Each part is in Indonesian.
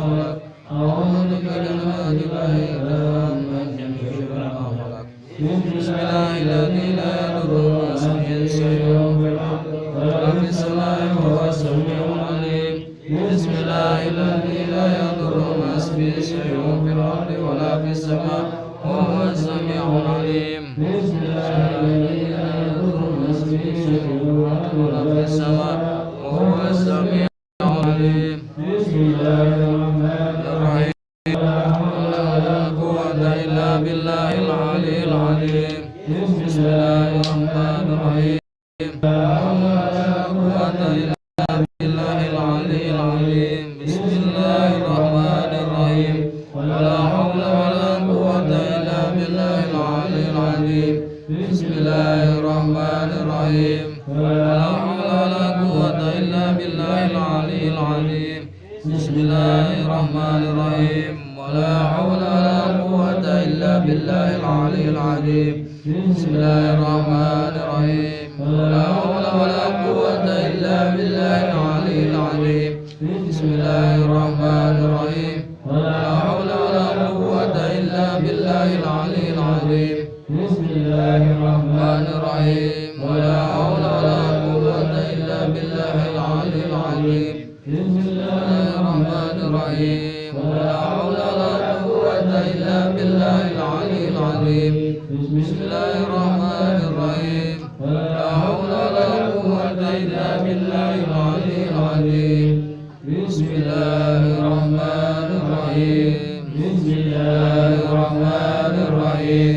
أعوذ بكلمات الله التامات من شر ما خلق. بسم الله الذي لا يضر مع اسمه شيء في الأرض ولا في السماء وهو السميع العليم. بسم الله الذي لا يضر مع اسمه شيء في الأرض ولا في السماء وهو السميع العليم. بسم الله الذي لا يضر مع اسمه شيء في الأرض ولا في السماء وهو السميع العليم. بسم الله الرحمن الرحيم. لا حول ولا قوة إلا بالله العلي العظيم. بسم الله الرحمن الرحيم. لا حول ولا قوة إلا بالله العلي العظيم. بسم الله الرحمن الرحيم. ولا حول ولا قوة إلا بالله العلي العظيم. بسم الله الرحمن الرحيم. ولا حول ولا قوة إلا بالله العلي العظيم. بسم الله الرحمن الرحيم. ولا حول ولا قوة إلا بالله العلي العظيم. بسم الله الرحمن الرحيم. ولا حول ولا قوة إلا بالله العلي العظيم. بسم الله الرحمن الرحيم. ولا حول ولا قوة إلا بالله العلي العظيم. بسم الله الرحمن الرحيم. ولا حول ولا قوة إلا بالله العلي العظيم. بسم الله الرحمن الرحيم. ولا حول ولا قوة إلا بالله العلي العظيم. بسم الله الرحمن الرحيم. ولا حول ولا قوة إلا بالله العلي العظيم. بسم الله الرحمن الرحيم. بسم الله الرحمن الرحيم.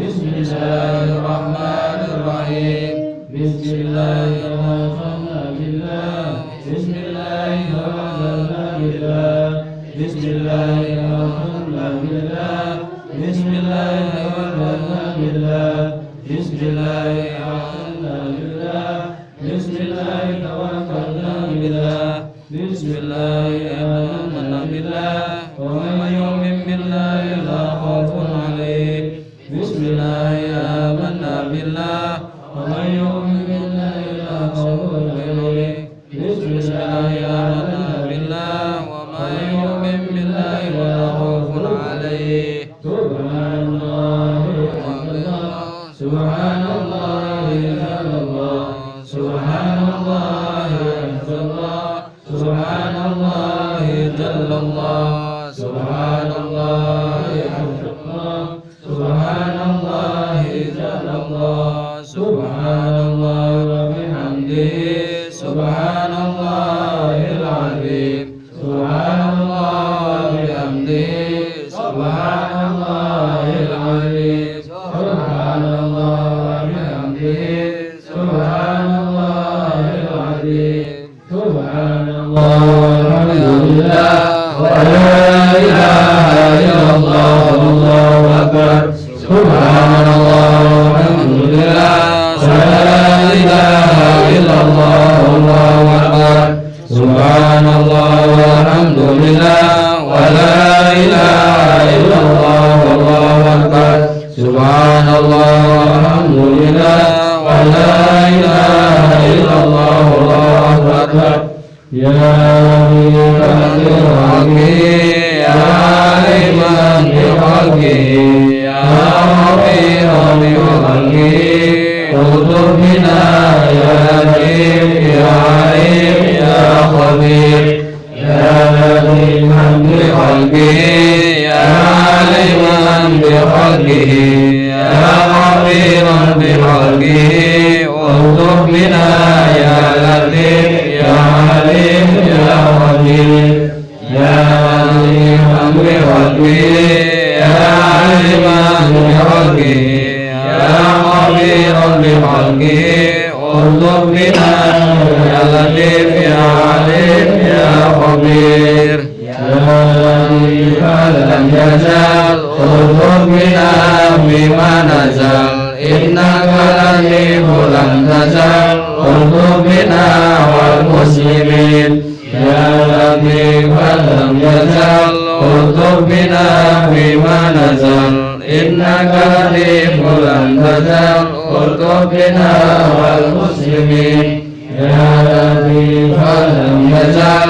بسم الله الرحمن الرحيم. بسم الله توكلنا بالله. بسم الله توكلنا بالله. بسم الله توكلنا بالله. بسم الله توكلنا بالله. بسم الله توكلنا بالله. بسم الله توكلنا بالله. بسم الله آمنا بالله. ومن يؤمن بالله لا خوف عليه. بسم الله آمنا بالله. ومن يؤمن بالله لا خوف عليه. بسم الله آمنا بالله. ومن يؤمن بالله ولا خوف عليه. سبحان الله سبحان الله جل الله. سبحان الله عز الله. سبحان الله جل الله. سبحان الله عز الله. سبحان الله جل الله. سبحان الله وبحمده. سبحان الله العظيم. سبحان الله وبحمده. سبحان الله العظيم. سبحان الله وبحمده. سبحان الله العظيم. سبحان الله والحمد لله ولا إله إلا الله والله أكبر. سبحان الله والحمد لله ولا إله إلا الله والله أكبر. سبحان الله والحمد لله ولا إله إلا الله والله أكبر. سبحان الله والحمد لله ولا إله إلا الله والله أكبر. يا بحقه يا عليما بحقه يا رفيعا بحقه. اغفر بنا يا لطيف يا عليم يا خبير. يا لطيفا بخلقه يا عليما بخلقه يا خبيرا بخلقه. اغفر بنا يا لطيف يا عليم يا خبير. يا لطيفا بخلقه يا عليما بخلقه يا خبيرا بخلقه. اغفر بنا يا لطيف يا عليم يا خبير. يا لطيفا لم يزل اغفر بنا بما نزل. إنك لطيف لم تزل اغفر بنا والمسلمين. يا لطيفا لم يزل اغفر بنا بما نزل. إنك لطيف لم تزل اغفر بنا والمسلمين. يا لطيفا لم يزل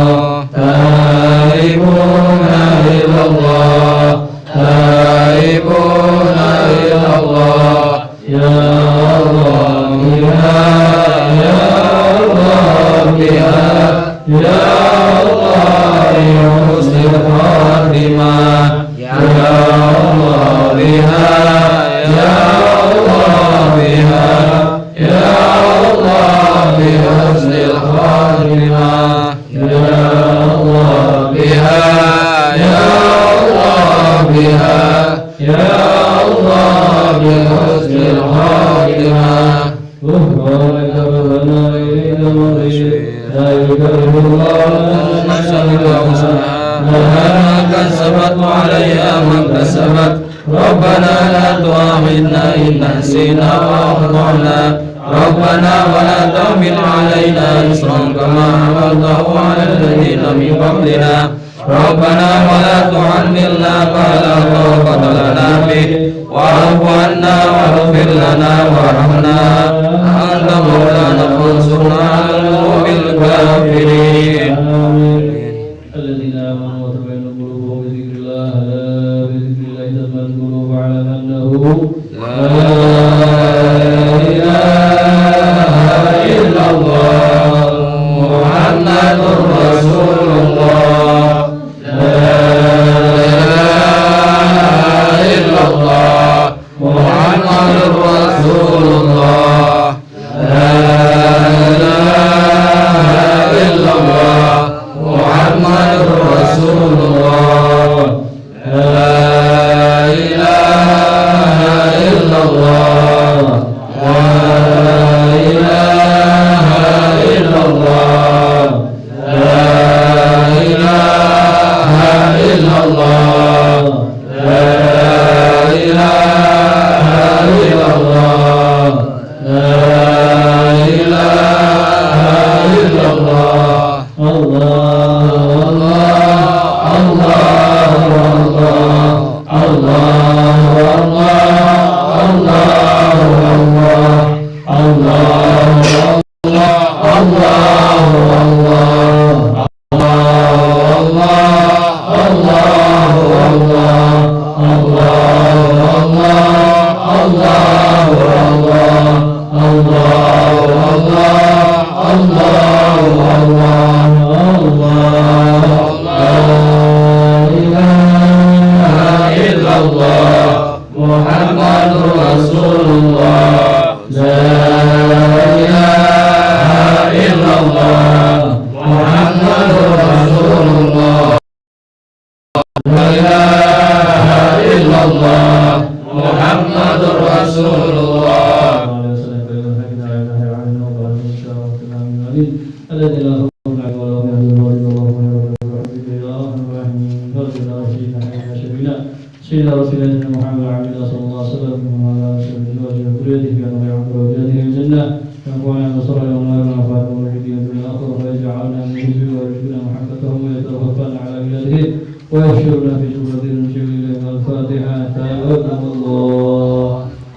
لها ما كسبت وعليها ما اكتسبت ربنا لا تؤاخذنا إن نسينا وأخطأنا ربنا ولا تحمل علينا إصرا كما حملته على الذين من قبلنا ربنا ولا تحملنا ما لا طاقة لنا به واعف عنا واغفر لنا وارحمنا أنت مولانا فانصرنا على القوم الكافرين الذين آمنوا وتطمئن قلوبهم بذكر الله ألا بذكر الله تطمئن القلوب واعلم أنه لا إله إلا الله محمد رسول الله لا إله إلا الله محمد رسول الله لا إله إلا الله محمد رسول الله لا إله إلا الله لا إله إلا الله لا إله إلا الله لا إله إلا الله لا إله إلا الله محمد رسول الله لا إله إلا الله محمد رسول الله لا إله إلا الله محمد رسول الله الذي لا خوف عليهم ولا هم يحزنون سيدنا رسول الله محمد عبد الله صلى الله عليه وسلم وعلى آله وصحبه وذريته كانوا يعبدون وجاهدهم في الجنة ينفعنا نصر يوم لا ينفع فاتهم والحديث في الآخرة ويجعلنا من حزبه ويرشدنا محبتهم ويتوفانا على بلاده ويحشرنا في زمرة المشير إليه الفاتحة تابعكم الله.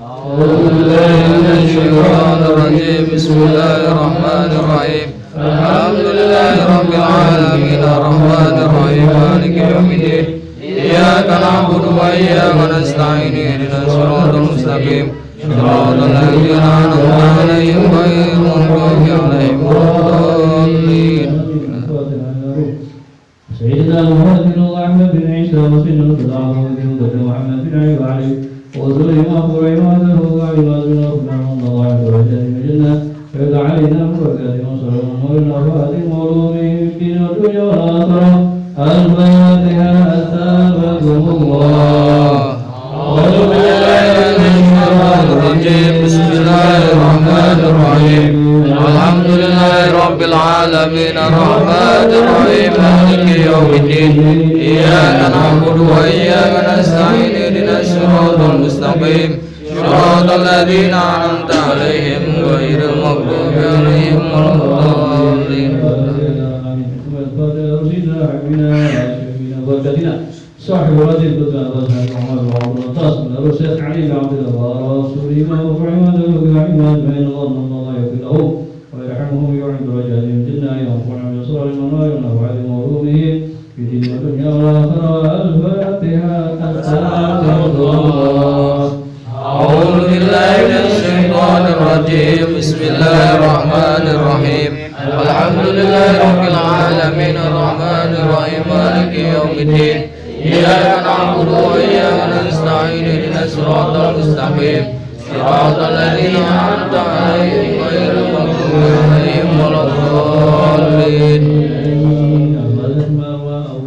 أعوذ بالله من الشيطان الرجيم بسم الله الرحمن الرحيم الحمد لله رب العالمين الرحمن الرحيم مالك يوم الدين إياك نعبد وإياك نستعين اهدنا الصراط المستقيم صراط الذين أنعمت عليهم غير المغضوب عليهم ولا الضالين. سيدنا محمد بن أحمد بن عيسى وسيدنا الخضار وسيدنا محمد بن علي وزوج مغفور عباده وعباد ربنا الله عز وجل من الجنة ويدعى علينا بركاته وصلى الله عليه وآله في الدين والدنيا والآخرة. الفاتحة أتابكم الله. أعوذ بالله من الشيطان الرجيم بسم الله الرحمن الرحيم الحمد لله رب العالمين الرحمن الرحيم مالك يوم الدين إياك نعبد وإياك نستعين اهدنا الصراط المستقيم صراط الذين أنعمت عليهم غير المغضوب عليهم ولا الضالين. صاحب هذه البلدان وصحبه محمد وعبد الطاس من الرسول علي بن عبد الله ورسوله وفرع عباده وعباد بين الله يغفر له ويرحمهم ويعين درجاتهم الجنة ينفع من صور المنار ونفع بمعلومه في دين الدنيا والآخرة. الفاتحة. أعوذ بالله من الشيطان الرجيم بسم الله الرحمن الرحيم الحمد لله رب العالمين الرحمن الرحيم مالك يوم الدين إياك نعبد وإياك نستعين اهدنا الصراط المستقيم صراط الذين أنعمت عليهم غير المغضوب عليهم ولا الضالين.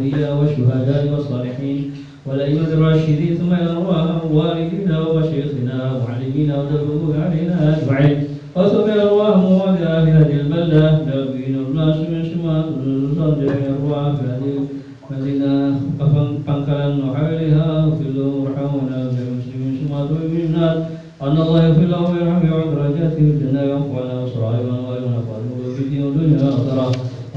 الأولياء والشهداء والصالحين والأئمة الراشدين ثم إلى أرواح والدينا ومشايخنا ومعلمينا وتوبوا علينا أجمعين وثم إلى أرواح موالي هذه البلدة نبينا الناس من شمال صدر أرواح هذه مدينة pangkalan وحوالها في له وارحمنا في المسلمين سمعت منا أن الله يغفر له ويرحمه ويعد درجاته في الجنة وينفعنا وصراحبا وينفعنا في الدين والدنيا والآخرة.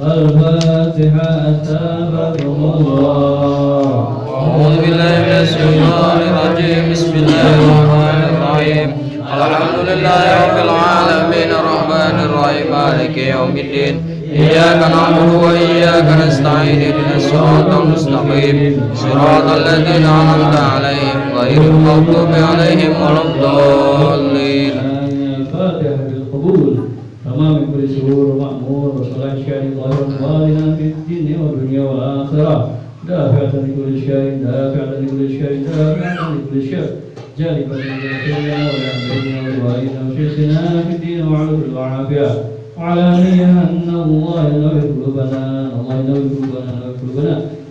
الفاتحة. أثابكم الله. أعوذ بالله من الشيطان الرجيم. بسم الله الرحمن الرحيم. الحمد لله رب العالمين الرحمن الرحيم مالك يوم الدين. إياك نعبد وإياك نستعين اهدنا الصراط المستقيم صراط الذين أنعمت عليهم غير المغضوب عليهم ولا الضالين. الفاتحة بالقبول تمام كل سرور ومأمور وصلاح شأن ظاهر والنا في الدين والدنيا والآخرة. دافعة لكل شيء دافعة لكل شيء دافعة لكل شيء جالبا لخيرنا ولأهلنا ولوالدنا وشيخنا في الدين وعلى كل العافية. وعلى نية أن الله ينور قلوبنا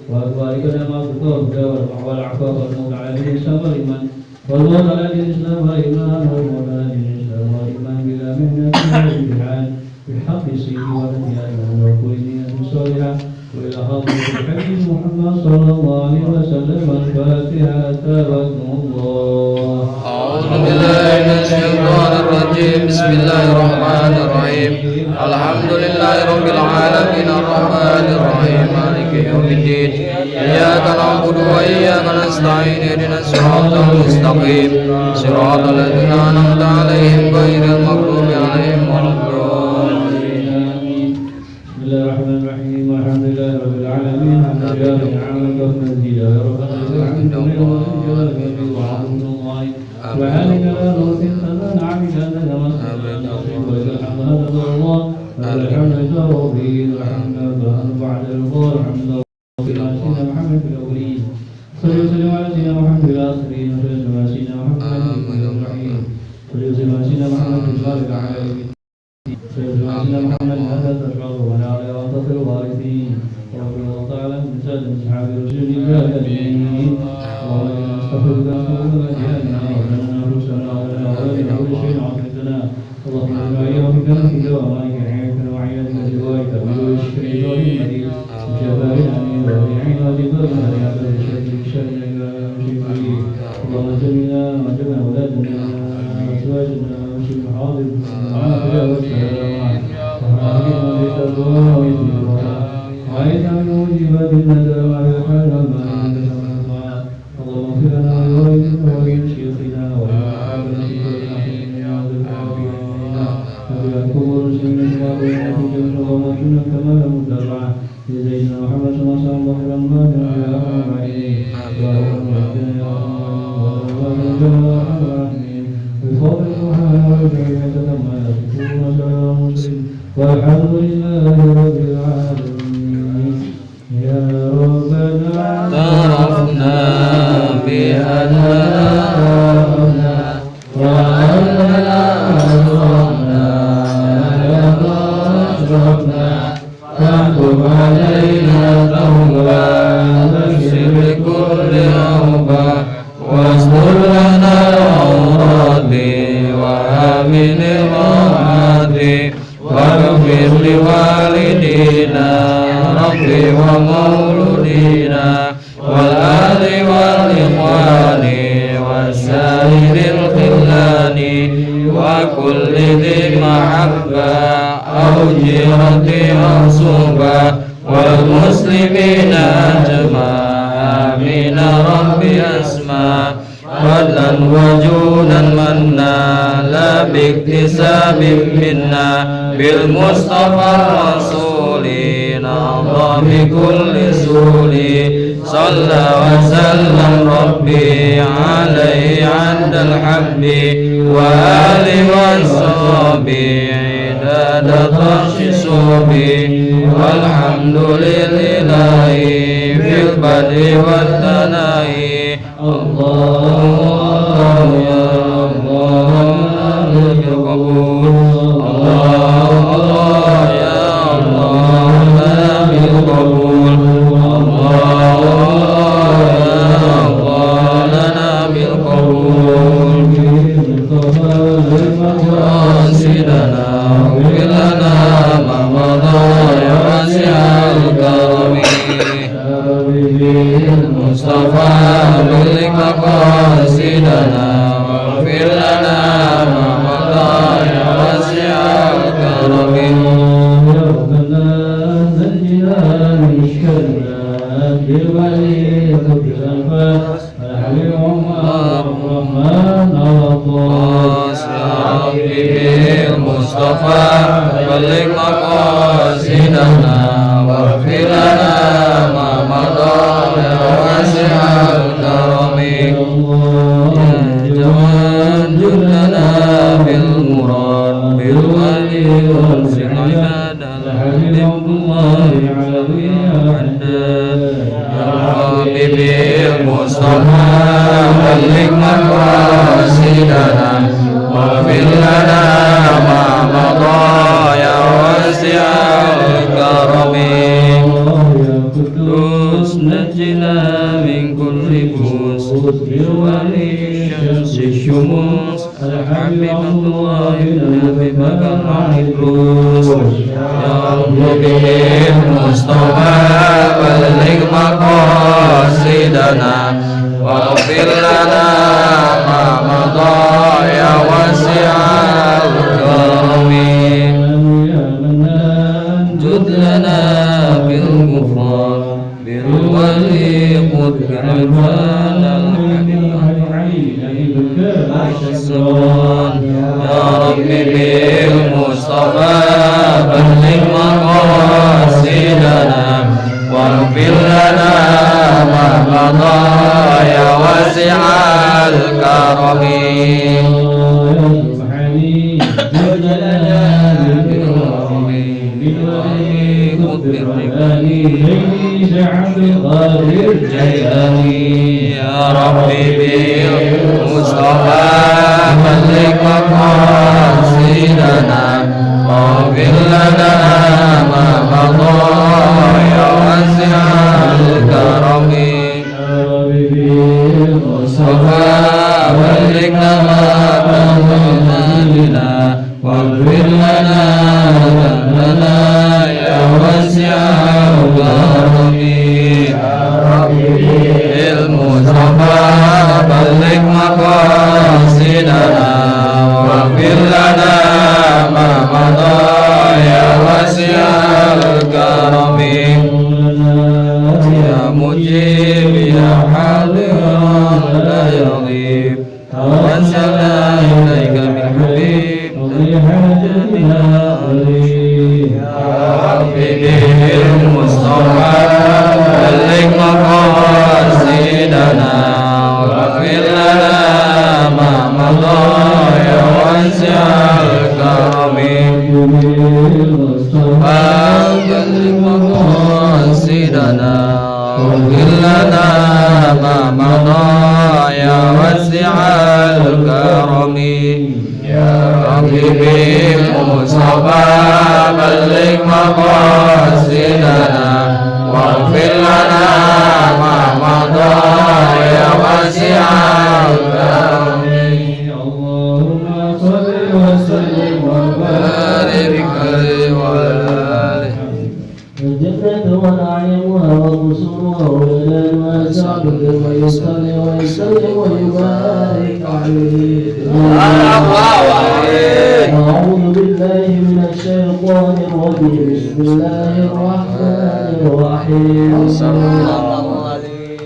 وباركنا ما في الهدى والعفاف والموت على دين الإسلام والإيمان والموت على دين الإسلام والإيمان والموت على دين الإسلام والإيمان بلا مهنة ولا امتحان بحق سيدي ونبي أيمن وكل دين صالحة وإلى حضرة الحبيب محمد صلى الله عليه وسلم. الفاتحة. أثابكم الله. أعوذ بالله من الشيطان الرجيم. بسم الله الرحمن الرحيم. الحمد لله رب العالمين الرحمن الرحيم مالك يوم الدين. إياك نعبد وإياك نستعين اهدنا الصراط المستقيم صراط الذين أنعمت عليهم غير المغضوب عليهم ولا الضالين. بسم الله الرحمن الرحيم. الحمد لله رب العالمين حمدا جارا عامك ومزيدا يا ربنا الحمد لله وعظم الله سبحانك لا نحصي ثناء عليك أنت كما ولك الحمد هذا الله والحمد لله ربي والحمد لله بعد الرضا والحمد لله على سيدنا محمد في الأولين. صلى وسلم على سيدنا محمد في الآخرين وصلى وسلم على سيدنا محمد في الرحيم. صلى وسلم على سيدنا محمد في الصالح العالمين. سيدنا محمد هذا تشعر ونعلى وانتصر الوارثين ورضي الله تعالى من سائر اصحاب رسول الله اجمعين. اللهم انا نستغفرك ونتوب الينا وظلمنا انفسنا ولا كل شيء عصيتنا. اللهم انا اياك بكرمك وامانك ونعمك وعيادك وجوارك بالشكر والمدين بجبار الامين والرعين وجبار هديات الشرك الشر اللهم زمنا وجمع اولادنا وازواجنا وشف حاضر وعافيه والسلامه وعافيه بالتقوى والتقوى وعيدا من موجبات الندى والحال والمال اللهم اغفر لنا ولوالدنا ولشيخنا ولأصحابنا وبالقبور المسلمين اللهم اكرمنا كما لم تدع لسيدنا محمد صلى الله عليه وسلم ظهرا ما كان يا ارحم الراحمين اللهم اهدنا يا الراحمين بفضل سبحانه وبحمدك ما يصفون وسلام المرسلين والحمد لله رب العالمين. يا ربنا اعترفنا بأننا وأننا أشركنا فاكتب علينا توبة نكشف كل أوبة واستر لنا عوراتي وآمن روعاتي واغفر لوالدينا ربي ومولودينا والآل والإخوان والسائر الخلان وكل ذي محبة أو جيرة منصوبة والمسلمين أجمع آمين ربي أسمع فضلا وجودا منا لا باكتساب منا بالمصطفى الرسول نرضى بكل سول صلى وسلم ربي عليه عند الحب وآل والصحب عداد طرش صوبي والحمد لله في البدء والثناء. الله يا الله بالقبول الله يا الله بالقبول الله يا الله لنا بالقبول راسلنا واغفر لنا ما مضى يا واسع الكرم بالمصطفى بلغ مقاصدنا واغفر لنا ما مضى يا واسع الكرم يا ربنا نجنا من شرنا بالولي بالأنفاس الحبيب عمر الرحمن الغفار يا ربي بالمصطفى بلغ مقاصدنا واغفر لنا ما مضى يا واسع الكرم جلنا بالمراد بالولي وارزق عبادنا الحمد الله على يا ربي بالمصطفى بلغ مقاصدنا واغفر لنا ما مضى يا واسع الكرم يا قدوس نجنا من كل بوس بولي شمس الشموس الحبيب الله النبي بكر عن الروس يا ربي بالمصطفى بلغ مقاصدنا واغفر لنا ما مضى يا واسع الكرم جد لنا بالغفران بالولي قد عرفان الحبيب يا ربي بالمصطفى بلغ مقاصدنا واغفر لنا ما مضى يا واسع الكرم يا ربي بالمصطفى بلغ مقاصدنا واغفر لنا ما مضى يا واسع الكرم المصطفى بلغ مقاصدنا واغفر لنا ذنبنا يا واسع الكرم المصطفى بلغ مقاصدنا واغفر لنا ما مضى يا واسع الكرم يا مجيب يا حاضر لا يغيب توسلنا إليك بالحبيب حاجتنا يا ربي بالمصطفى بلغ مقاصدنا واغفر لنا ما مضى يا واسع الكرم المصطفى بلغ مقاصدنا واغفر لنا ما مضى يا واسع الكرم يا ربي بالمصطفى بلغ مقاصدنا واغفر لنا ما مضى يا واسع الكرم اللهم صل وسلم وبارك عليه وعلى آله الجنة ونعيمها وقصورها وجلالها سعد ويصلي ويسلم ويبارك عليه. أعوذ بالله من الشيطان الرجيم. بسم الله الرحمن الرحيم.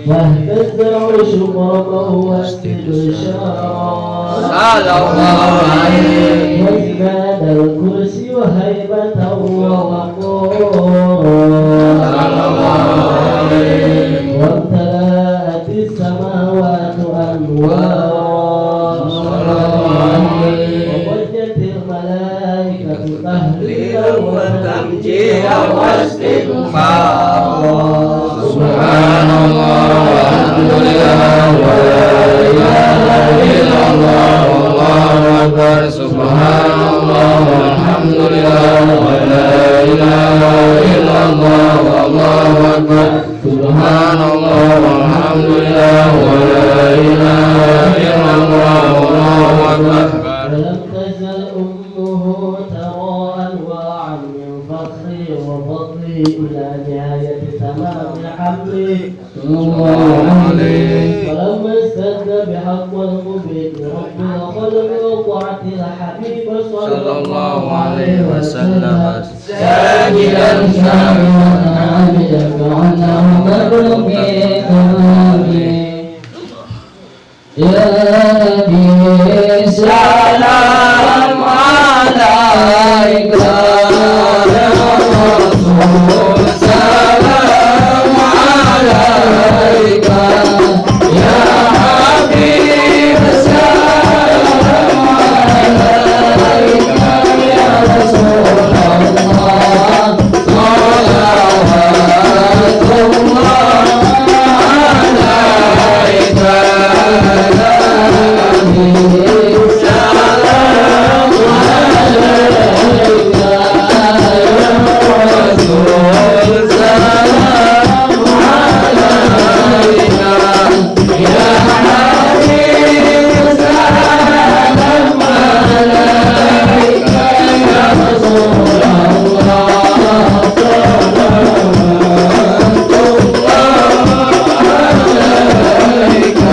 واهتز العرش قربه واسجد الشعر وازداد الكرسي هيبة ووقارا وامتلأت السماوات أنوارا ووجت الملائكة تهليلا وتمجيدا واستغفارا. سبحان الله والحمد لله ولا إله إلا الله والله أكبر. سبحان الله والحمد لله ولا إله إلا الله والله أكبر. سبحان الله والحمد لله ولا إله عليه ولما ازدد بحق القبة رب الخلق وقعت الحبيب صلى الله عليه وسلم ساجدا سامعا عابدا كأنه مبلوغ تمامه يا نبي سلام عليك يا رسول سلام عليك يا حبيب سلام عليك يا رسول الله صلوات الله عليك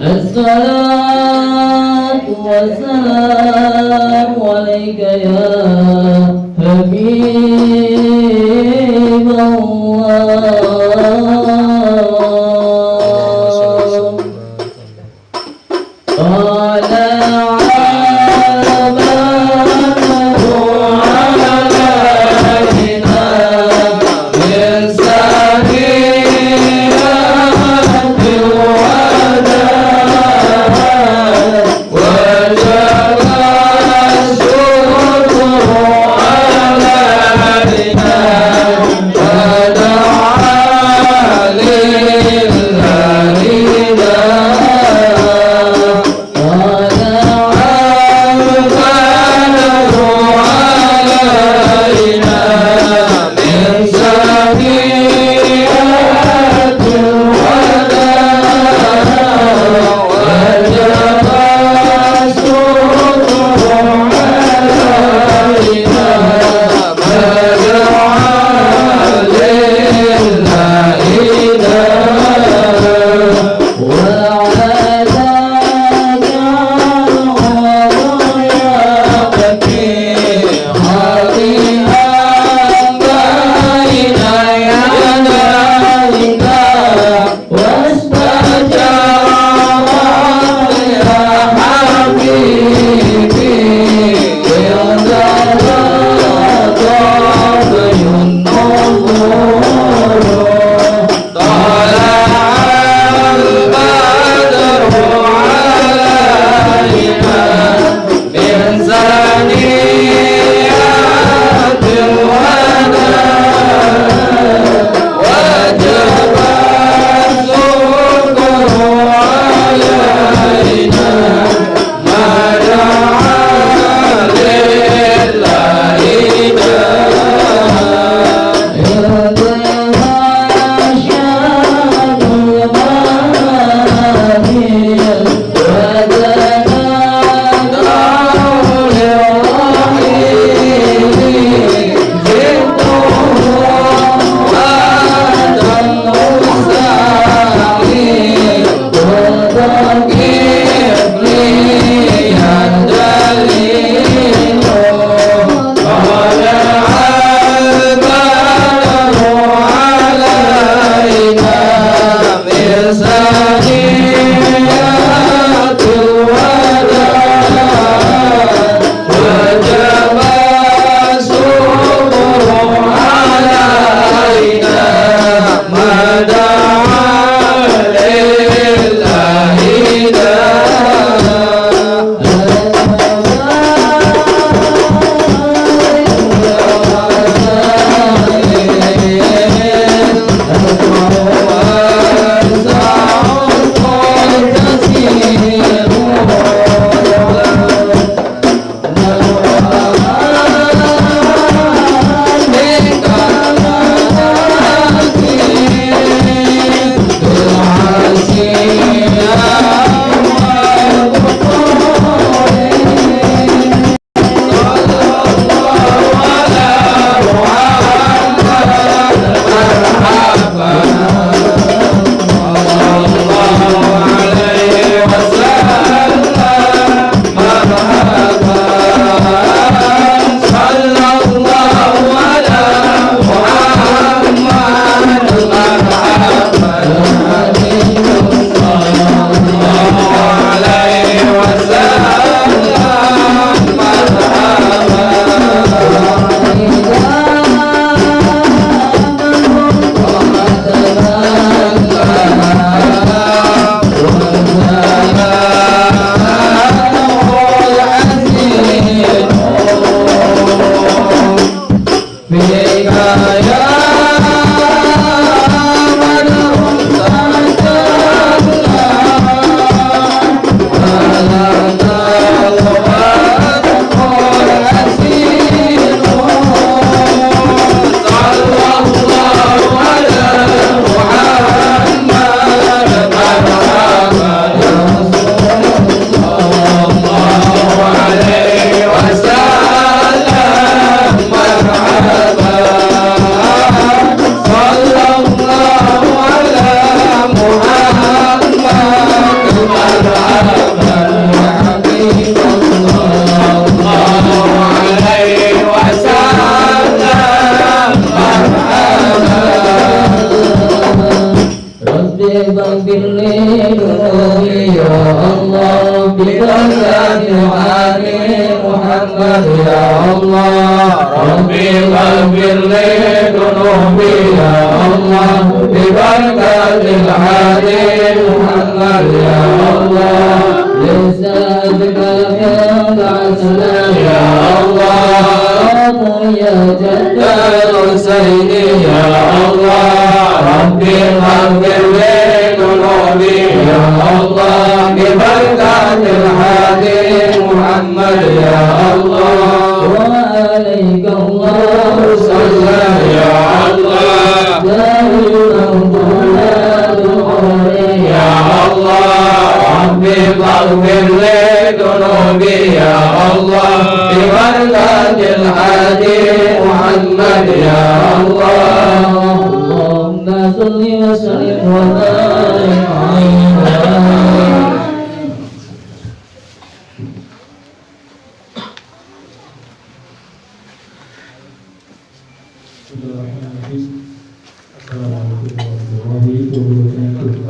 الصلاة والسلام عليك يا حبيب الله. ببركة هادي محمد يا الله ربي فاغفر لي ذنوبي يا الله ببركة الهادي محمد يا الله لسانك من السلام يا الله يا جد الحسين يا الله ربي فاغفر لي ذنوبي يا الله ببركة الهادي محمد يا الله وعليك الله صلى يا الله دائما يا الله ربي فاغفر لي ذنوبي يا الله ببركة الهادي محمد يا الله اللهم صل وسلم وبارك عليه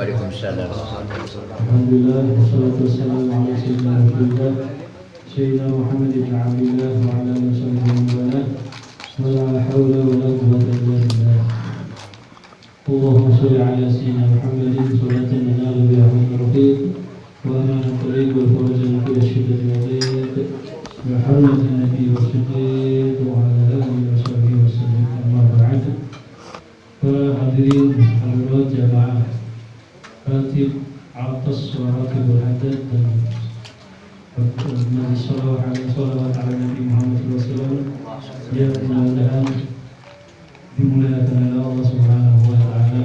Waalaikumsalam. Alhamdulillah wassalatu wassalamu ala sayyidina Rasulillah Sayyidina Muhammad ibn Abdillah wa ala alihi wa la hawla wa la quwwata illa billah. Allahumma shalli ala sayyidina Muhammadin salatan nanalu biha rafiq wa amana tariq wal fawzan fi ashiddati wa dhiq wa hurmatin nabi wa siddiq wa ala alihi wa sahbihi wa sallam amma ba'd. Para hadirin hadirat jamaah Ratib atas Ratib al-Hadad dan Nabi Sallallahu Alaihi Wasallam Nabi Muhammad SAW yang mudah-mudahan dimuliakan oleh Allah Subhanahu Wa Taala.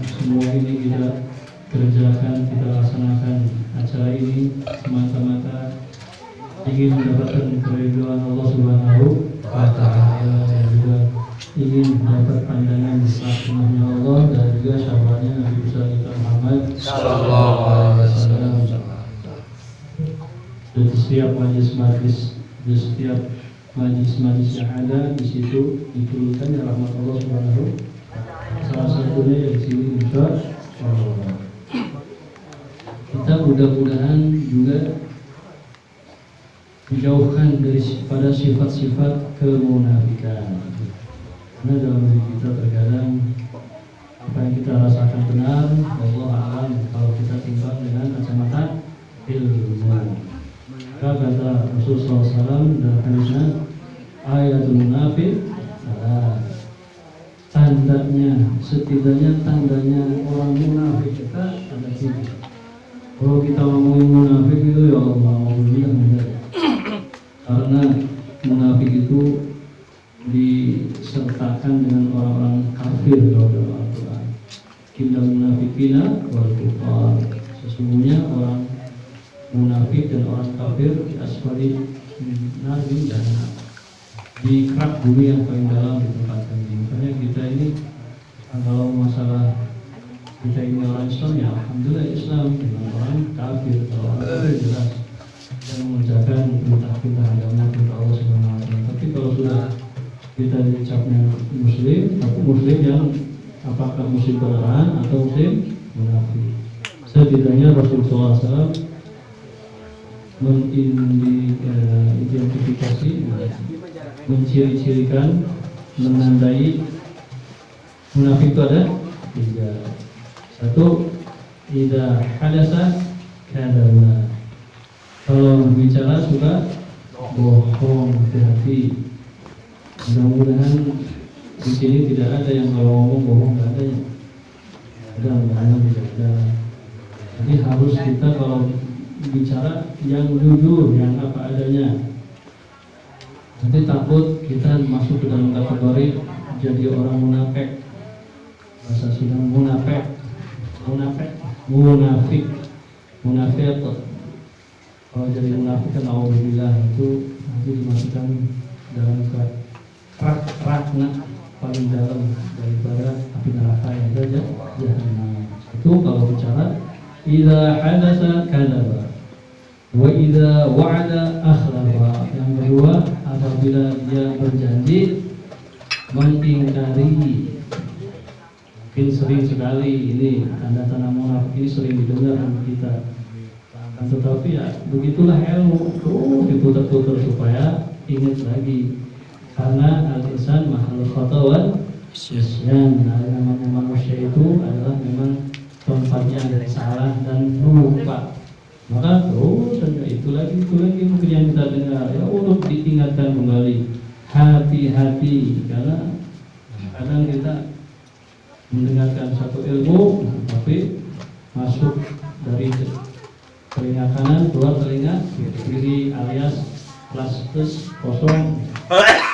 Semua ini kita kerjakan, kita laksanakan acara ini semata-mata ingin mendapatkan keridhaan Allah Subhanahu Wa Taala dan juga ingin dapat pandangan rahmatnya Allah dan juga syafaatnya Nabi besar kita Muhammad Sallallahu Alaihi Wasallam. Dan setiap majlis yang ada di situ diturunkan ya rahmat Allah Subhanahu. Salah satunya ya di sini insya Allah. Kita mudah-mudahan juga dijauhkan pada sifat-sifat kemunafikan. Karena dalam diri kita terkadang apa yang kita rasakan benar, Allah alam kalau kita timbang dengan kacamata ilmu. Maka kata Rasulullah SAW dalam hadisnya, ayatul munafik, tandanya, setidaknya tandanya orang munafik kita ada tiga. Kalau kita ngomongin munafik itu ya Allah, alhamdulillah. Karena munafik itu disertakan dengan orang-orang kafir kalau dalam Al-Quran. Innal munafiqina wal kufar. Sesungguhnya orang munafik dan orang kafir di asfali narin dan di kerak bumi yang paling dalam ditempatkan. Makanya kita ini kalau masalah kita ini orang Islam ya alhamdulillah Islam, dengan orang kafir kalau orang kafir jelas yang mengerjakan perintah-perintah agama perintah Allah Subhanahu Wa Taala. Tapi kalau sudah kita dicapnya muslim, tapi muslim yang apakah muslim beneran atau muslim munafik. Setidaknya Rasulullah SAW mengidentifikasi, menciri-cirikan, menandai munafik itu ada tiga. Satu, idza hadasa kadzaba. Kalau berbicara suka bohong, hati-hati. Mudah-mudahan di sini tidak ada yang kalau ngomong bohong, nggak ada ya. Mudah-mudahan tidak ada. Jadi harus kita kalau bicara yang jujur, yang apa adanya. Nanti takut kita masuk ke dalam kategori jadi orang munafik. Bahasa sudah munafik, munafik. Kalau jadi munafik kan alhamdulillah itu nanti dimasukkan dalam kerak-keraknya paling dalam daripada api neraka yang ada jahanam. Itu kalau bicara idza hadatsa kadzaba wa idza wa'ada akhlafa. Yang kedua, apabila dia berjanji mengingkari. Mungkin sering sekali ini tanda-tanda munafik ini sering didengar kita. tetapi ya begitulah ilmu, diputar-putar supaya ingat lagi, karena al-insan makhluk khata wal isyan. Nah, namanya manusia itu adalah memang tempatnya salah dan lupa, maka terus saja itu lagi mungkin yang kita dengar ya, untuk diingatkan kembali, hati-hati, karena kadang kita mendengarkan satu ilmu tapi masuk dari telinga kanan keluar telinga kiri, alias plus kosong,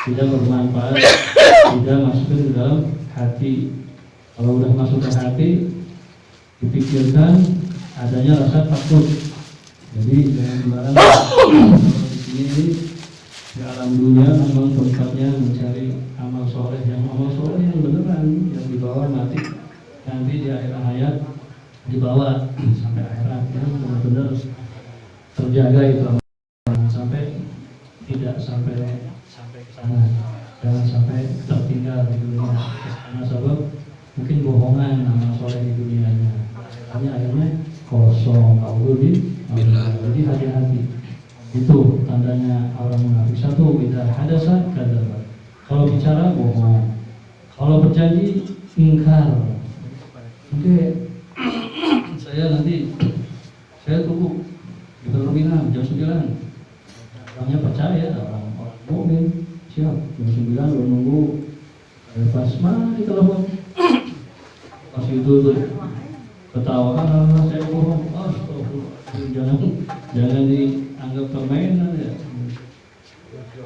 tidak bermanfaat, tidak masuk ke dalam hati. Kalau udah masuk ke hati, dipikirkan adanya rasa takut. Jadi jangan sembarang di sini di alam dunia memang tempatnya mencari amal soleh yang beneran, yang dibawa mati nanti di akhir hayat, dibawa sampai akhirat yang benar-benar terjaga itu, sampai tidak sampai ke sana, jangan sampai tertinggal di dunia karena sebab mungkin bohongan amal soleh di dunianya, hanya akhirnya kosong. Jadi hati-hati, itu tandanya orang munafik. Satu, idza hadasa kadzdzaba, kalau bicara bohong, kalau berjanji ingkar. Oke, saya tunggu di terminal jam 9. Orangnya percaya, orang mukmin siap jam 9 udah nunggu. Pas mana di telepon, pas itu tuh ketawa, saya bohong. Jangan dianggap permainan ya.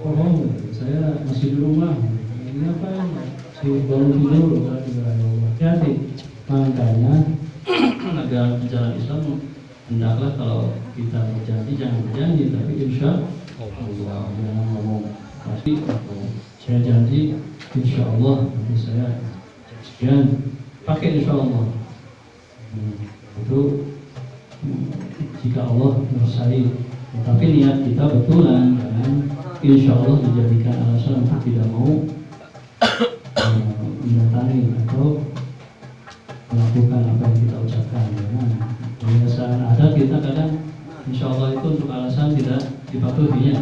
Bohong, saya masih di rumah. Ini apa ya? Si baru tidur. Hati-hati. Makanya agar jalan Islam hendaklah kalau kita berjanji jangan berjanji, tapi insya Allah jangan ngomong pasti saya janji insya Allah nanti saya sekian, pakai insya Allah. Itu jika Allah menyertai, tapi niat kita betulan, jangan insya Allah dijadikan alasan untuk tidak mau mendatangi atau melakukan apa yang kita ucapkan. Kebiasaan ada kita kadang insya Allah itu untuk alasan tidak dipatuhinya.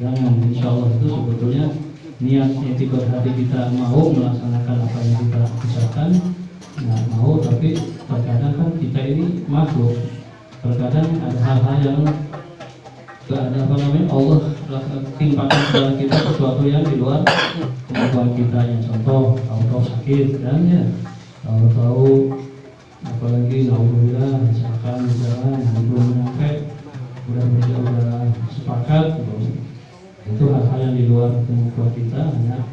Jangan, insya Allah itu sebetulnya niat etikot hati kita mau melaksanakan apa yang kita ucapkan, nggak mau, tapi terkadang kan kita ini makhluk, terkadang ada hal-hal yang gak ada Allah timpakan kepada kita sesuatu yang di luar kemampuan kita. Yang contoh, tahu sakit dan ya tahu apalagi naudzubillah misalkan jalan belum nyampe, udah sepakat, itu hal-hal yang di luar kemampuan kita, hanya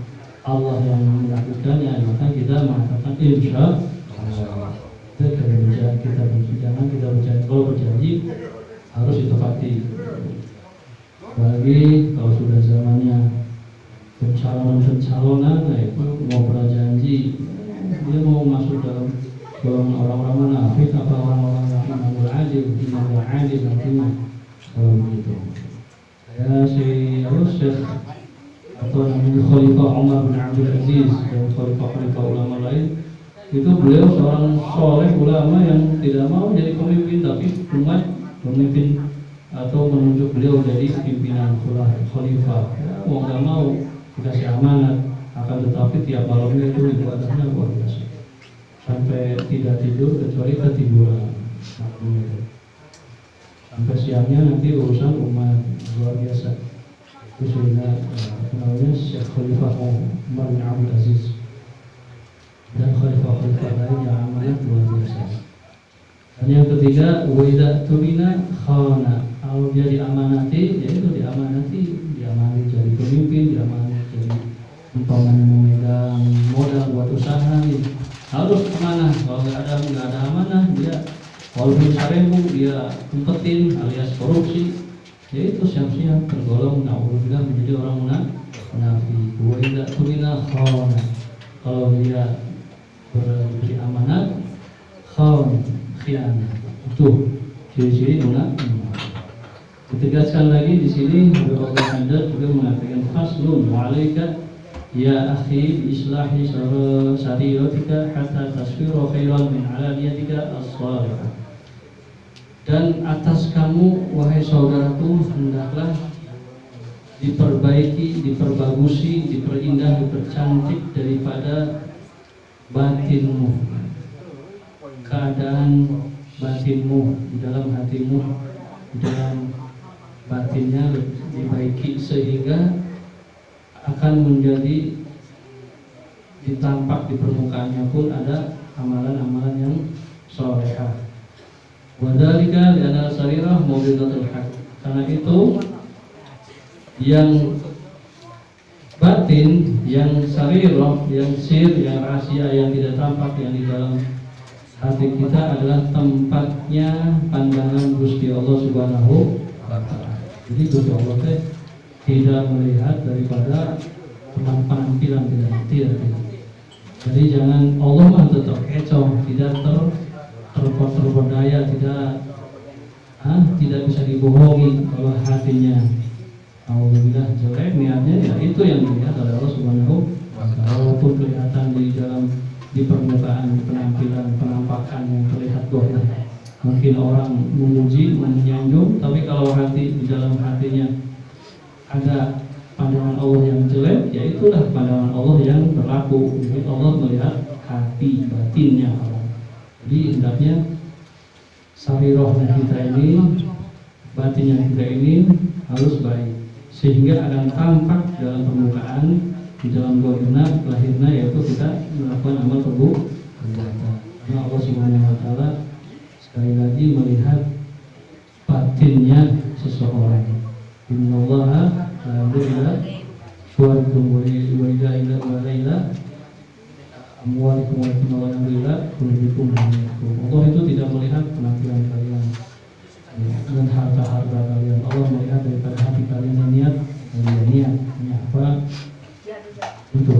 Allah yang melakukannya, maka kita mengatakan insya Allah. Kita jangan kita berjanji, kalau berjanji harus ditepati. Apalagi kalau sudah zamannya pencalonan, nah itu mau berjanji, dia mau masuk dalam golongan orang-orang munafik apa orang-orang yang menanggung adil nantinya. Kalau begitu, saya Syekh atau namanya Khalifah Umar bin Abdul Aziz dan Khalifah ulama lain, itu beliau seorang soleh ulama yang tidak mau jadi pemimpin, tapi umat pemimpin atau menunjuk beliau jadi pimpinan khalifah. Mau nggak mau dikasih amanat, akan tetapi tiap malamnya itu ibadahnya luar biasa, sampai tidak tidur kecuali ketiduran. Sampai siangnya nanti urusan umat, luar biasa. Itu sudah namanya Syekh Khalifah Umar bin Abdul Aziz dan khalifah-khalifah lain yang amanat luar biasa. Dan yang ketiga, wa idza tumina khana, kalau dia diamanati, yaitu diamani jadi pemimpin, diamani jadi umpamanya memegang modal buat usaha nih, harus amanah. Kalau nggak ada amanah, dia walaupun 1000 dia umpetin alias korupsi, yaitu siap-siap tergolong naudzubillah menjadi orang munafik. Wa idza tumina khana, kalau dia beri amanat, khianat, itu ciri-ciri munafik. Ditegaskan lagi di sini oleh Allah Hadad juga mengatakan faslun wa 'alaika ya akhi bi islahi sariratika hatta tasfiru khairan min 'alaniyatika as-salihah. Dan atas kamu wahai saudaraku hendaklah diperbaiki, diperbagusi, diperindah, dipercantik daripada batinmu, keadaan batinmu, di dalam hatimu, di dalam batinnya dibaiki sehingga akan menjadi ditampak di permukaannya pun ada amalan-amalan yang salehah. Wadhalika li'anna sarirah mawdidatul haq. Karena itu yang batin, yang sarirah, yang sir, yang rahasia, yang tidak tampak, yang di dalam hati kita adalah tempatnya pandangan Gusti Allah Subhanahu wa Ta'ala. Jadi Gusti Allah tidak melihat daripada penampilan tidak. Jadi jangan Allah mah tetap kecoh, tidak terperdaya, tidak bisa dibohongi kalau hatinya alhamdulillah jelek niatnya, ya itu yang dilihat oleh Allah Subhanahu wa Ta'ala. Walaupun kelihatan di permukaan, di penampilan, penampakan yang terlihat dohir, mungkin orang memuji, menyanjung, tapi kalau hati, di dalam hatinya ada pandangan Allah yang jelek, ya itulah pandangan Allah yang berlaku. Jadi Allah melihat hati batinnya Allah. Jadi hendaknya sarirahnya kita ini, batinnya kita ini harus baik, sehingga akan tampak dalam permukaan, di dalam lahirnya, yaitu kita melakukan amal perbuatan. Karena Allah Subhanahu wa Ta'ala sekali lagi melihat batinnya seseorang. Innallaha la yudilla suwarikum wa ila ila amwalikum wa ila qulubikum. Allah itu tidak melihat penampilan kalian dan harta-harta kalian. Allah melihat daripada hati kalian, niat apa itu.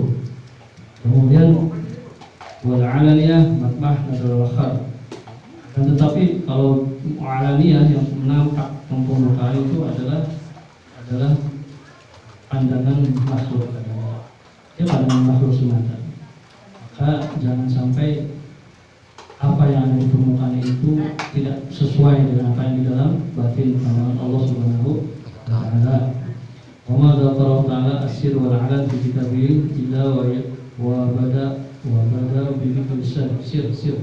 Kemudian wal alaniyah matmah nadal wakhar. Dan tetapi kalau alaniyah yang nampak permukaan itu adalah pandangan makhluk, pandangan makhluk semata. Maka jangan sampai apa yang ada di permukaan itu tidak sesuai dengan apa yang di dalam batin pandangan Allah Subhanahu wa Ta'ala. Wa ma dzakara ta'ala as-sir wal 'alan fi kitabihi illa wa bada bi sir.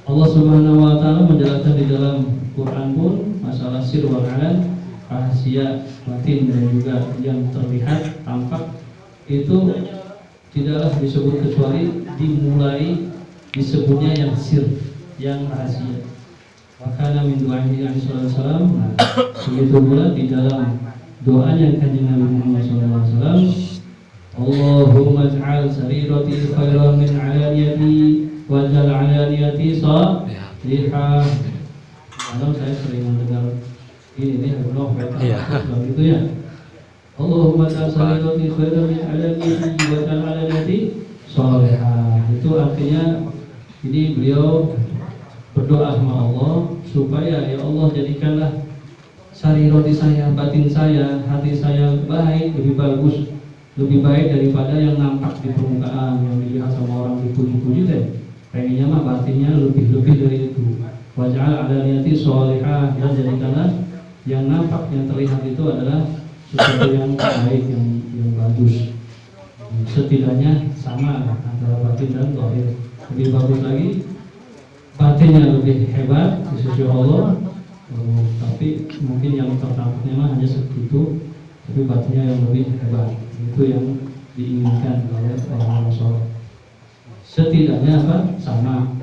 Allah Subhanahu wa Ta'ala menjelaskan di dalam Quran pun masalah sir wal 'alan, rahasia batin dan juga yang terlihat tampak itu tidaklah disebut kecuali dimulai disebutnya yang sir, yang rahasia. Maka min du'ahi sallallahu alaihi wasallam, begitu pula di dalam doanya kanjeng Nabi Muhammad sallallahu alaihi wasallam, Allahumma ij'al sarirati khairan min 'alaniyati waj'al 'alaniyati salihah. Kalau saya sering mendengar ini begitu ya. Allahumma ij'al sarirati khairan min 'alaniyati waj'al 'alaniyati salihah. Itu artinya ini beliau berdoa sama Allah supaya ya Allah jadikanlah sarirati saya, batin saya, hati saya baik, lebih bagus, lebih baik daripada yang nampak di permukaan, yang dilihat sama orang dipuji-puji deh. Pengennya mah batinnya lebih dari itu. Waj'al 'alaniyati shalihah, dan jadikanlah yang nampak, yang terlihat itu adalah sesuatu yang baik, yang bagus. Setidaknya sama antara batin dan zahir. Lebih bagus lagi, batinnya lebih hebat di sisi Allah. Tapi mungkin yang tertampaknya mah hanya seperti itu, tapi batinnya yang lebih hebat. Itu yang diinginkan oleh orang-orang soleh. Setidaknya apa? Sama.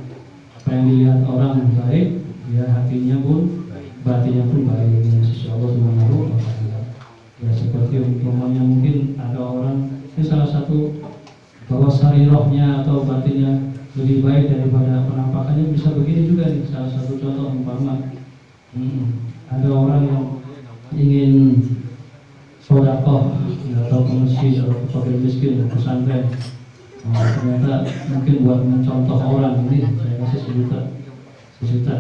Apa yang dilihat orang baik, ya hatinya pun, batinnya pun baik di sisi Allah Subhanahu wa Ta'ala. Ya seperti umpamanya mungkin ada orang, ini salah satu bahwa sarirahnya atau batinnya lebih baik daripada penampakannya, bisa begini juga nih. Salah satu contoh umpama ada orang yang ingin sedekah atau ke masjid atau ke fakir miskin, ke pesantren, ternyata mungkin buat mencontoh orang, ini saya kasih sejuta,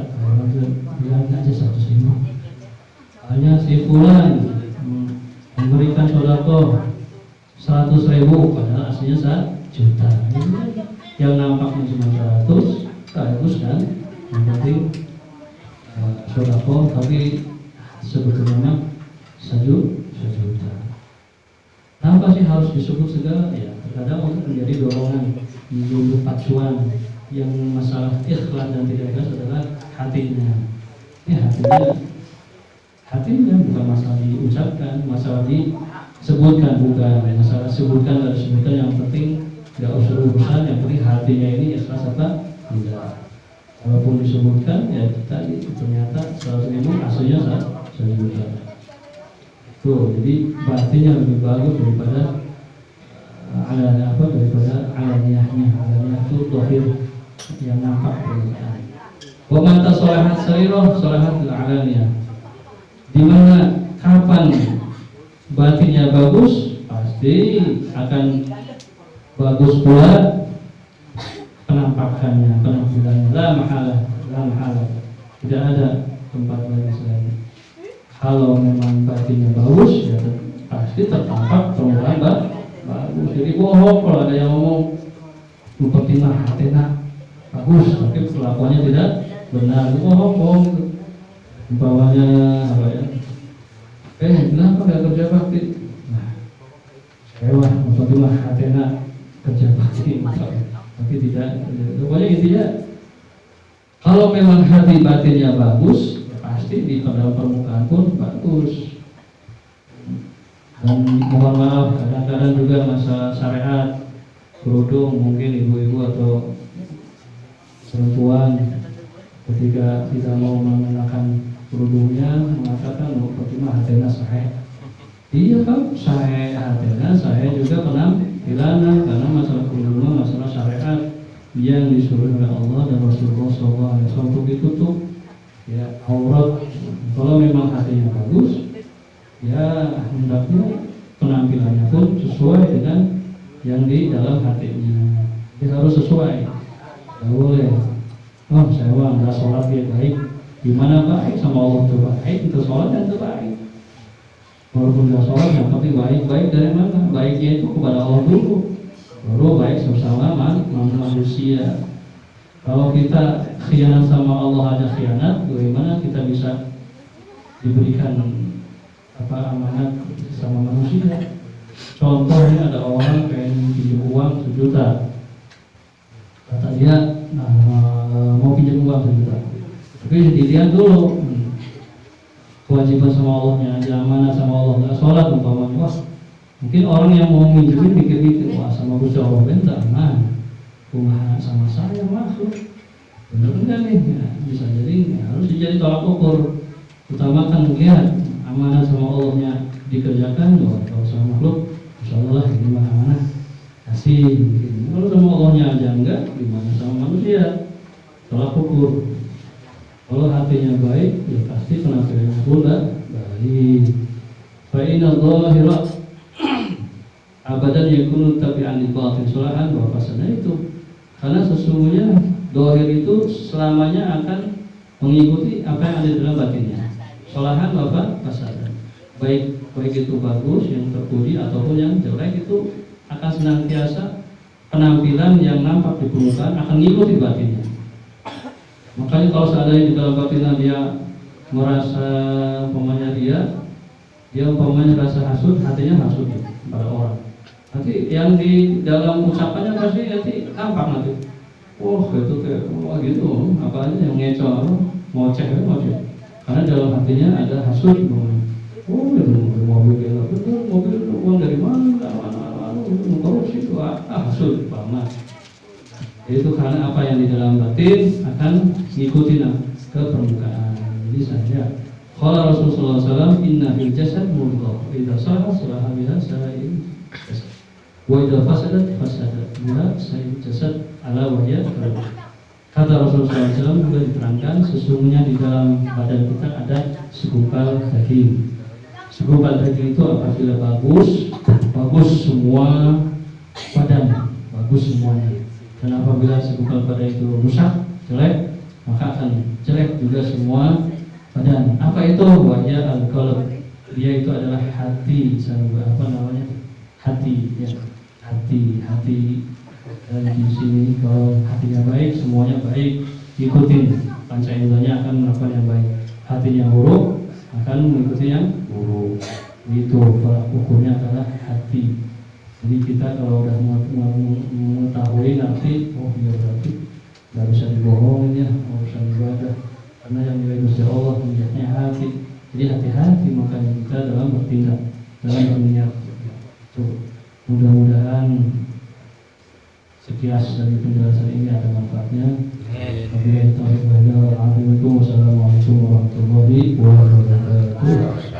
bilang aja 100.000. Hanya si fulan memberikan sedekah 100.000, padahal aslinya 1 juta. Yang nampaknya cuma 100 kan, yang penting sodako, tapi sebetulnya sejuta. Kenapa sih harus disebut segala? Ya terkadang untuk menjadi dorongan, menjadi pacuan. Yang masalah ikhlas dan tidak ikhlas adalah hatinya. Ini hatinya bukan masalah diucapkan, masalah disebutkan, bukan masalah sebutkan dan disebutkan. Yang penting tidak usah urusan, yang penting hatinya ini ikhlas apa tidak. Walaupun disebutkan ya tadi ternyata 100.000 aslinya 1 juta. Tuh, jadi batinnya lebih bagus daripada daripada alaniyahnya. Alaniyah itu dohir yang nampak permukaan. Wa mata sholahat sariroh sholahat alaniyah. Dimana kapan batinnya bagus, pasti akan bagus pula penampakannya, penampilannya. La mahalah. Tidak ada tempat lain selain. Kalau memang batinnya bagus, ya pasti tertampak permukaan bagus. Jadi bohong kalau ada yang ngomong seperti hatena bagus, tapi perlakuannya tidak benar. Bohong. Umpamanya apa ya? Kenapa gak kerja bakti? Nah, sewa seperti hatena kerja bakti, tapi tidak. Pokoknya intinya, kalau memang hati batinnya bagus, pasti di dalam permukaan pun bagus. Dan mohon maaf, kadang-kadang juga masalah syariat kerudung, mungkin ibu-ibu atau perempuan ketika tidak mau mengenakan kerudungnya mengatakan Fatimah hatena sahih. Iya kan, sahih hatena, saya juga penampilan, karena masalah kerudung masalah syariat yang disuruh oleh Allah dan Rasulullah SAW untuk ditutup ya aurat. Kalau memang hatinya bagus, ya hendaknya penampilannya pun sesuai dengan yang di dalam hatinya. Dia harus sesuai. Tidak boleh. Oh, saya nggak sholat dia baik. Gimana baik sama Allah itu baik, itu sholat dan itu baik. Walaupun nggak sholat, yang penting baik dari mana? Baiknya itu kepada Allah dulu, baru baik sesama manusia. Kalau kita khianat sama Allah, ada khianat, bagaimana kita bisa diberikan amanat sama manusia? Contohnya ada orang pengen pinjam uang 1 juta, kata dia mau pinjam uang 1 juta, tapi dilihat dulu kewajiban sama Allahnya, aja amanat sama Allah, nggak sholat umpamanya. Wah, mungkin orang yang mau minjemin pikir-pikir, wah sama Gusti Allah bentar, kumaha sama saya masuk, bener enggak nih? Ya, bisa jadi harus dijadi tolak ukur. Utamakan lihat amanah sama Allahnya dikerjakan. Kalau sama makhluk, insyaallah ini mah amanah kasih. Kalau sama Allahnya aja enggak, gimana sama manusia? Tolak ukur. Kalau hatinya baik, ya pasti penampilannya pula baik. Fa inna dhahira abadan yakunu tabi'an lil batin solahan wa fasadan itu. Karena sesungguhnya dohir itu selamanya akan mengikuti apa yang ada di dalam batinnya. Solahan wa fasadan. Baik itu bagus, yang terpuji ataupun yang jelek, itu akan senantiasa penampilan yang nampak di permukaan akan mengikuti batinnya. Makanya kalau seandainya di dalam batinnya dia merasa umpamanya dia umpamanya rasa hasud, hatinya hasud pada orang. Nanti yang di dalam ucapannya pasti nanti tampak nanti. Oh itu kayak gitu, apa aja yang ngecoh, ngoceh. Karena dalam hatinya ada hasud. Oh itu mobil kayak betul, mobil uang dari mana? Korupsi itu hasud banget. Itu karena apa yang di dalam batin akan ngikutin ke permukaan. Jadi saja. Qala Rasulullah SAW, inna fil jasad mudghah, idza salaha salaha biha sa'ir jasad, wa idza fasadat biha sa'ir jasad ala wahya qalb. Kata Rasulullah SAW juga diterangkan, sesungguhnya di dalam badan kita ada segumpal daging. Segumpal daging itu apabila bagus semua badan, bagus semuanya. Dan apabila segumpal badan itu rusak, jelek, maka akan jelek juga semua badan. Apa itu? Wahya al-qalb. Dia itu adalah hati. Hati ya. Hati. Dan di sini kalau hatinya baik, semuanya baik. ikutin panca inderanya akan melakukan yang baik, hatinya yang buruk akan mengikuti yang buruk. Itu ukurnya adalah hati. Jadi kita kalau udah mengetahui nanti, oh ya berarti nggak bisa dibohongin ya urusan ibadah, karena yang diridhoi Allah niatnya hati. Jadi hati-hati makanya kita dalam bertindak, dalam berniat. Tuh, mudah-mudahan sekilas dari penjelasan ini ada manfaatnya. Wabillahi taufiq wal hidayah. Assalamualaikum warahmatullahi wabarakatuh.